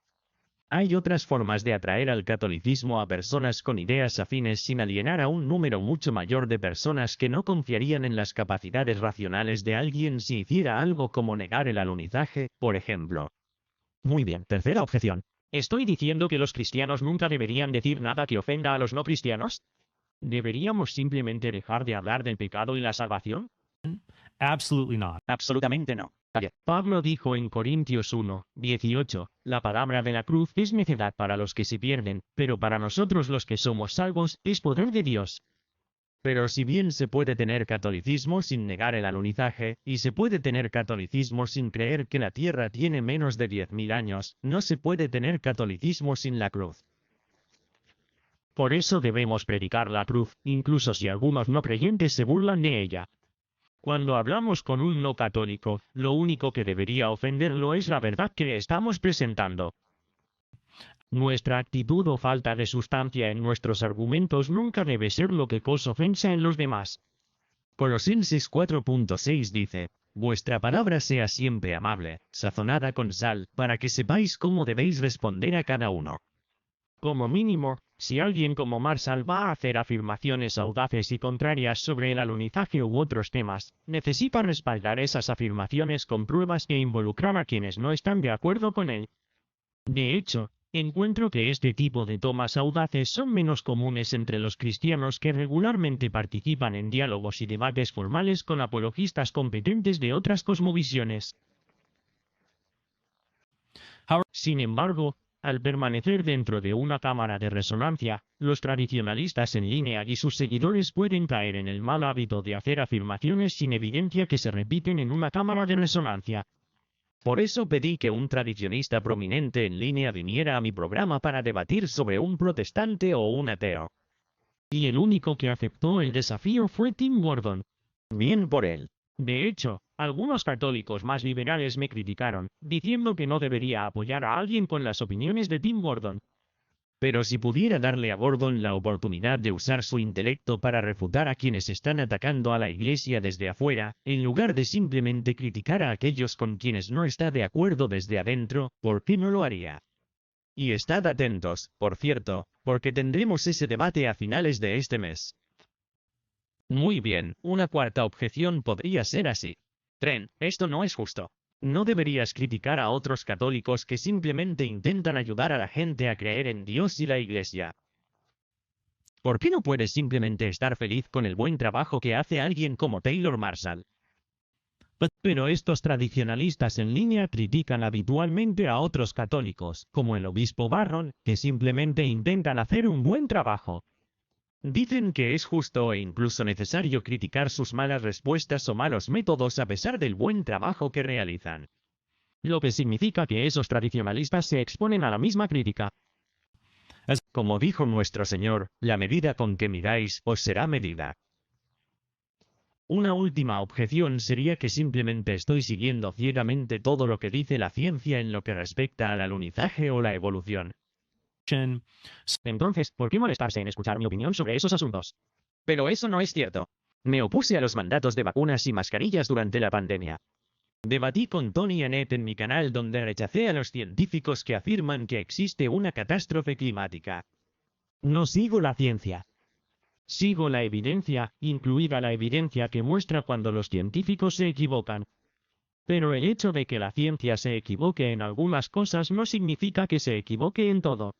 Hay otras formas de atraer al catolicismo a personas con ideas afines sin alienar a un número mucho mayor de personas que no confiarían en las capacidades racionales de alguien si hiciera algo como negar el alunizaje, por ejemplo. Muy bien, tercera objeción. ¿Estoy diciendo que los cristianos nunca deberían decir nada que ofenda a los no cristianos? ¿Deberíamos simplemente dejar de hablar del pecado y la salvación? Absolutely not. Absolutamente no. Pablo dijo en Corintios 1, 18, la palabra de la cruz es necedad para los que se pierden, pero para nosotros los que somos salvos, es poder de Dios. Pero si bien se puede tener catolicismo sin negar el alunizaje, y se puede tener catolicismo sin creer que la Tierra tiene menos de 10.000 años, no se puede tener catolicismo sin la cruz. Por eso debemos predicar la cruz, incluso si algunos no creyentes se burlan de ella. Cuando hablamos con un no católico, lo único que debería ofenderlo es la verdad que le estamos presentando. Nuestra actitud o falta de sustancia en nuestros argumentos nunca debe ser lo que causa ofensa en los demás. Colosenses 4.6 dice, vuestra palabra sea siempre amable, sazonada con sal, para que sepáis cómo debéis responder a cada uno. Como mínimo, si alguien como Marshall va a hacer afirmaciones audaces y contrarias sobre el alunizaje u otros temas, necesita respaldar esas afirmaciones con pruebas que involucran a quienes no están de acuerdo con él. De hecho, encuentro que este tipo de tomas audaces son menos comunes entre los cristianos que regularmente participan en diálogos y debates formales con apologistas competentes de otras cosmovisiones. Sin embargo, al permanecer dentro de una cámara de resonancia, los tradicionalistas en línea y sus seguidores pueden caer en el mal hábito de hacer afirmaciones sin evidencia que se repiten en una cámara de resonancia. Por eso pedí que un tradicionista prominente en línea viniera a mi programa para debatir sobre un protestante o un ateo. Y el único que aceptó el desafío fue Tim Gordon. Bien por él. De hecho, algunos católicos más liberales me criticaron, diciendo que no debería apoyar a alguien con las opiniones de Tim Gordon. Pero si pudiera darle a Gordon la oportunidad de usar su intelecto para refutar a quienes están atacando a la Iglesia desde afuera, en lugar de simplemente criticar a aquellos con quienes no está de acuerdo desde adentro, ¿por qué no lo haría? Y estad atentos, por cierto, porque tendremos ese debate a finales de este mes. Muy bien, una cuarta objeción podría ser así. Trent, esto no es justo. No deberías criticar a otros católicos que simplemente intentan ayudar a la gente a creer en Dios y la Iglesia. ¿Por qué no puedes simplemente estar feliz con el buen trabajo que hace alguien como Taylor Marshall? Pero estos tradicionalistas en línea critican habitualmente a otros católicos, como el obispo Barron, que simplemente intentan hacer un buen trabajo. Dicen que es justo e incluso necesario criticar sus malas respuestas o malos métodos a pesar del buen trabajo que realizan. Lo que significa que esos tradicionalistas se exponen a la misma crítica. Como dijo nuestro Señor, la medida con que miráis os será medida. Una última objeción sería que simplemente estoy siguiendo ciegamente todo lo que dice la ciencia en lo que respecta al alunizaje o la evolución. Entonces, ¿por qué molestarse en escuchar mi opinión sobre esos asuntos? Pero eso no es cierto. Me opuse a los mandatos de vacunas y mascarillas durante la pandemia. Debatí con Tony Annette en mi canal donde rechacé a los científicos que afirman que existe una catástrofe climática. No sigo la ciencia. Sigo la evidencia, incluida la evidencia que muestra cuando los científicos se equivocan. Pero el hecho de que la ciencia se equivoque en algunas cosas no significa que se equivoque en todo.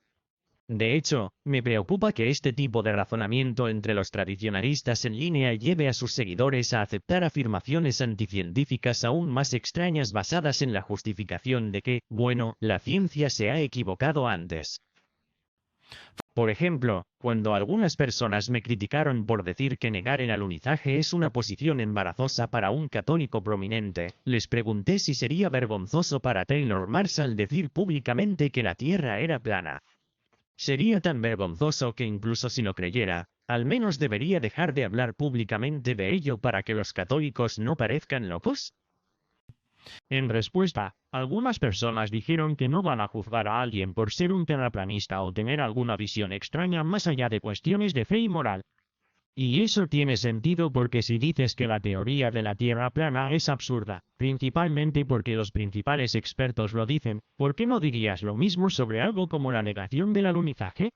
De hecho, me preocupa que este tipo de razonamiento entre los tradicionalistas en línea lleve a sus seguidores a aceptar afirmaciones anticientíficas aún más extrañas basadas en la justificación de que, bueno, la ciencia se ha equivocado antes. Por ejemplo, cuando algunas personas me criticaron por decir que negar el alunizaje es una posición embarazosa para un católico prominente, les pregunté si sería vergonzoso para Taylor Marshall decir públicamente que la Tierra era plana. Sería tan vergonzoso que incluso si lo creyera, al menos debería dejar de hablar públicamente de ello para que los católicos no parezcan locos. En respuesta, algunas personas dijeron que no van a juzgar a alguien por ser un terraplanista o tener alguna visión extraña más allá de cuestiones de fe y moral. Y eso tiene sentido porque si dices que la teoría de la Tierra plana es absurda, principalmente porque los principales expertos lo dicen, ¿por qué no dirías lo mismo sobre algo como la negación del alunizaje?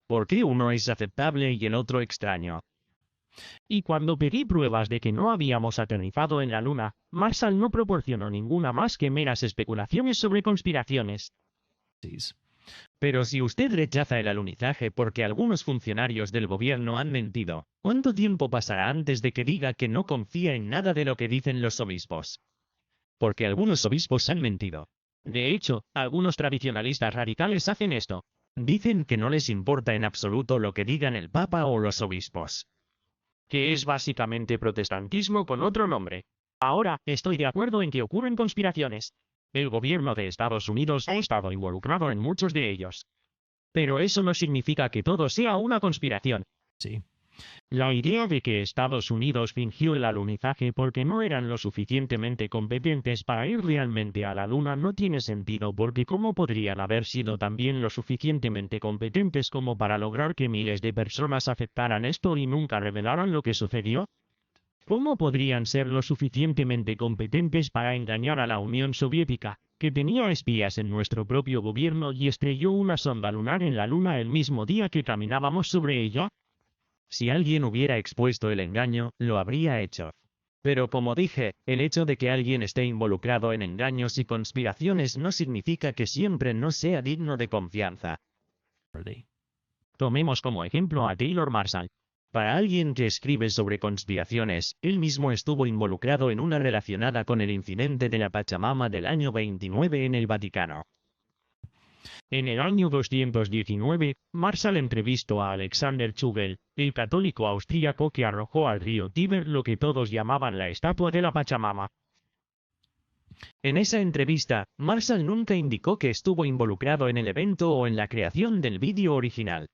¿Por qué uno es aceptable y el otro extraño? Y cuando pedí pruebas de que no habíamos aterrizado en la Luna, Marshall no proporcionó ninguna más que meras especulaciones sobre conspiraciones. Pero si usted rechaza el alunizaje porque algunos funcionarios del gobierno han mentido, ¿cuánto tiempo pasará antes de que diga que no confía en nada de lo que dicen los obispos? Porque algunos obispos han mentido. De hecho, algunos tradicionalistas radicales hacen esto. Dicen que no les importa en absoluto lo que digan el Papa o los obispos. Que es básicamente protestantismo con otro nombre. Ahora, estoy de acuerdo en que ocurren conspiraciones. El gobierno de Estados Unidos ha estado involucrado en muchos de ellos. Pero eso no significa que todo sea una conspiración. Sí. La idea de que Estados Unidos fingió el alunizaje porque no eran lo suficientemente competentes para ir realmente a la Luna no tiene sentido porque ¿cómo podrían haber sido también lo suficientemente competentes como para lograr que miles de personas aceptaran esto y nunca revelaran lo que sucedió? ¿Cómo podrían ser lo suficientemente competentes para engañar a la Unión Soviética, que tenía espías en nuestro propio gobierno y estrelló una sonda lunar en la Luna el mismo día que caminábamos sobre ella? Si alguien hubiera expuesto el engaño, lo habría hecho. Pero como dije, el hecho de que alguien esté involucrado en engaños y conspiraciones no significa que siempre no sea digno de confianza. Tomemos como ejemplo a Taylor Marshall. Para alguien que escribe sobre conspiraciones, él mismo estuvo involucrado en una relacionada con el incidente de la Pachamama del año 29 en el Vaticano. En el año 219, Marshall entrevistó a Alexander Chugel, el católico austríaco que arrojó al río Tíber lo que todos llamaban la estatua de la Pachamama. En esa entrevista, Marshall nunca indicó que estuvo involucrado en el evento o en la creación del vídeo original.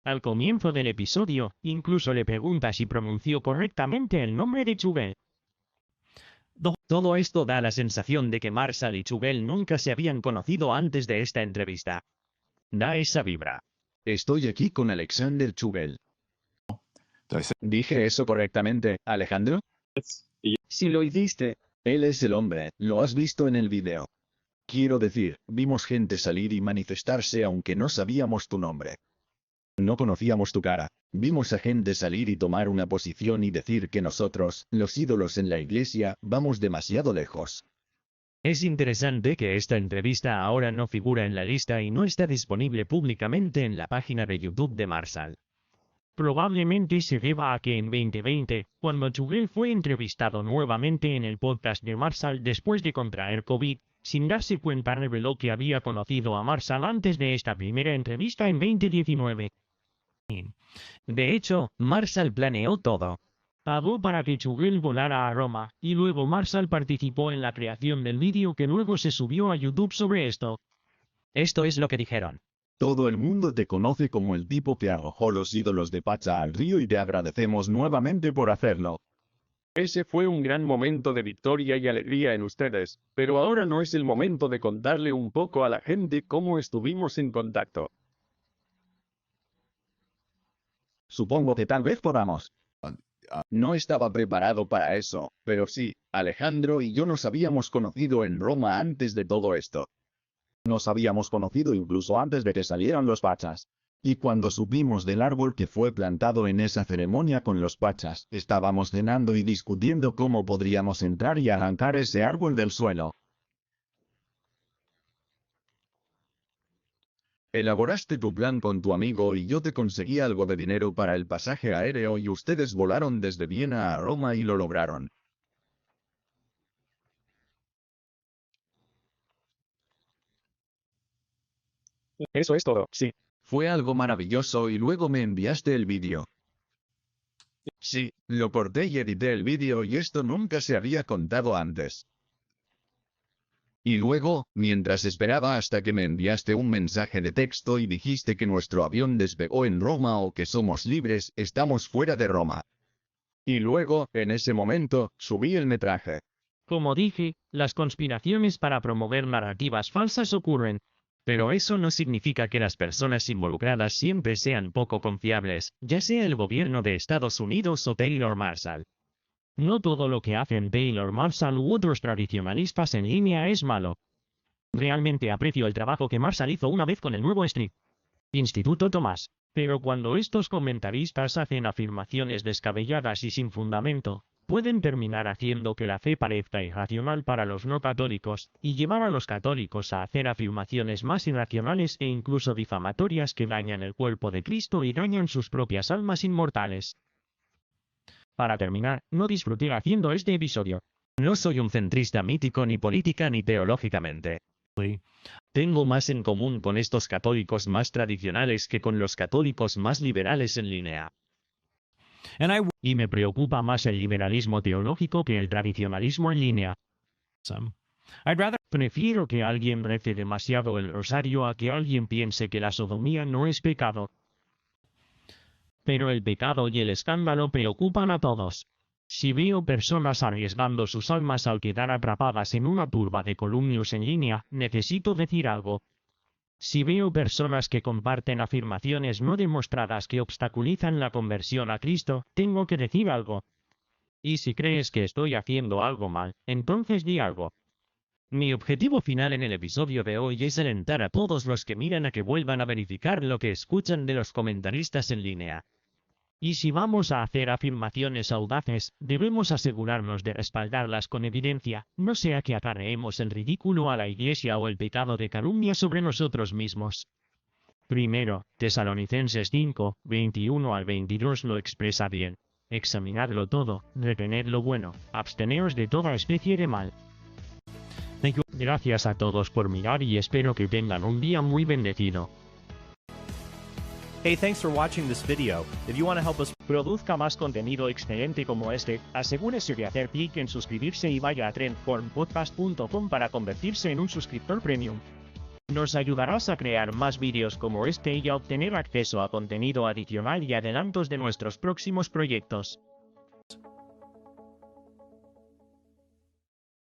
Al comienzo del episodio, incluso le pregunta si pronunció correctamente el nombre de Chugel. Todo esto da la sensación de que Marshall y Chubel nunca se habían conocido antes de esta entrevista. Da esa vibra. Estoy aquí con Alexander Chubel. ¿Dije eso correctamente, Alejandro? Si lo hiciste. Él es el hombre, lo has visto en el video. Quiero decir, vimos gente salir y manifestarse aunque no sabíamos tu nombre. No conocíamos tu cara. Vimos a gente salir y tomar una posición y decir que nosotros, los ídolos en la iglesia, vamos demasiado lejos. Es interesante que esta entrevista ahora no figura en la lista y no está disponible públicamente en la página de YouTube de Marshall. Probablemente se deba a que en 2020, cuando Chubel fue entrevistado nuevamente en el podcast de Marshall después de contraer COVID, sin darse cuenta reveló que había conocido a Marshall antes de esta primera entrevista en 2019. De hecho, Marshall planeó todo. Pagó para que Chubel volara a Roma, y luego Marshall participó en la creación del vídeo que luego se subió a YouTube sobre esto. Esto es lo que dijeron. Todo el mundo te conoce como el tipo que arrojó los ídolos de Pacha al río y te agradecemos nuevamente por hacerlo. Ese fue un gran momento de victoria y alegría en ustedes, pero ahora no es el momento de contarle un poco a la gente cómo estuvimos en contacto. Supongo que tal vez podamos. No estaba preparado para eso, pero sí, Alejandro y yo nos habíamos conocido en Roma antes de todo esto. Nos habíamos conocido incluso antes de que salieran los Pachas. Y cuando supimos del árbol que fue plantado en esa ceremonia con los Pachas, estábamos cenando y discutiendo cómo podríamos entrar y arrancar ese árbol del suelo. Elaboraste tu plan con tu amigo y yo te conseguí algo de dinero para el pasaje aéreo y ustedes volaron desde Viena a Roma y lo lograron. Eso es todo, sí. Fue algo maravilloso y luego me enviaste el vídeo. Sí, lo corté y edité el vídeo y esto nunca se había contado antes. Y luego, mientras esperaba hasta que me enviaste un mensaje de texto y dijiste que nuestro avión despegó en Roma o que somos libres, estamos fuera de Roma. Y luego, en ese momento, subí el metraje. Como dije, las conspiraciones para promover narrativas falsas ocurren. Pero eso no significa que las personas involucradas siempre sean poco confiables, ya sea el gobierno de Estados Unidos o Taylor Marshall. No todo lo que hacen Taylor Marshall u otros tradicionalistas en línea es malo. Realmente aprecio el trabajo que Marshall hizo una vez con el nuevo Street Instituto Tomás. Pero cuando estos comentaristas hacen afirmaciones descabelladas y sin fundamento, pueden terminar haciendo que la fe parezca irracional para los no católicos, y llevar a los católicos a hacer afirmaciones más irracionales e incluso difamatorias que dañan el cuerpo de Cristo y dañan sus propias almas inmortales. Para terminar, no disfruté haciendo este episodio. No soy un centrista mítico ni política ni teológicamente. Tengo más en común con estos católicos más tradicionales que con los católicos más liberales en línea. Y me preocupa más el liberalismo teológico que el tradicionalismo en línea. Prefiero que alguien rece demasiado el rosario a que alguien piense que la sodomía no es pecado. Pero el pecado y el escándalo preocupan a todos. Si veo personas arriesgando sus almas al quedar atrapadas en una turba de columnios en línea, necesito decir algo. Si veo personas que comparten afirmaciones no demostradas que obstaculizan la conversión a Cristo, tengo que decir algo. Y si crees que estoy haciendo algo mal, entonces di algo. Mi objetivo final en el episodio de hoy es alentar a todos los que miran a que vuelvan a verificar lo que escuchan de los comentaristas en línea. Y si vamos a hacer afirmaciones audaces, debemos asegurarnos de respaldarlas con evidencia, no sea que acarreemos el ridículo a la Iglesia o el pecado de calumnia sobre nosotros mismos. Primero, Tesalonicenses 5, 21 al 22 lo expresa bien. Examinadlo todo, retened lo bueno, absteneos de toda especie de mal. Gracias a todos por mirar y espero que tengan un día muy bendecido. Hey, thanks for watching this video. If you want to help us Produzca más contenido excelente como este, asegúrese de hacer clic en suscribirse y vaya a trendformpodcast.com para convertirse en un suscriptor premium. Nos ayudarás a crear más vídeos como este y a obtener acceso a contenido adicional y adelantos de nuestros próximos proyectos.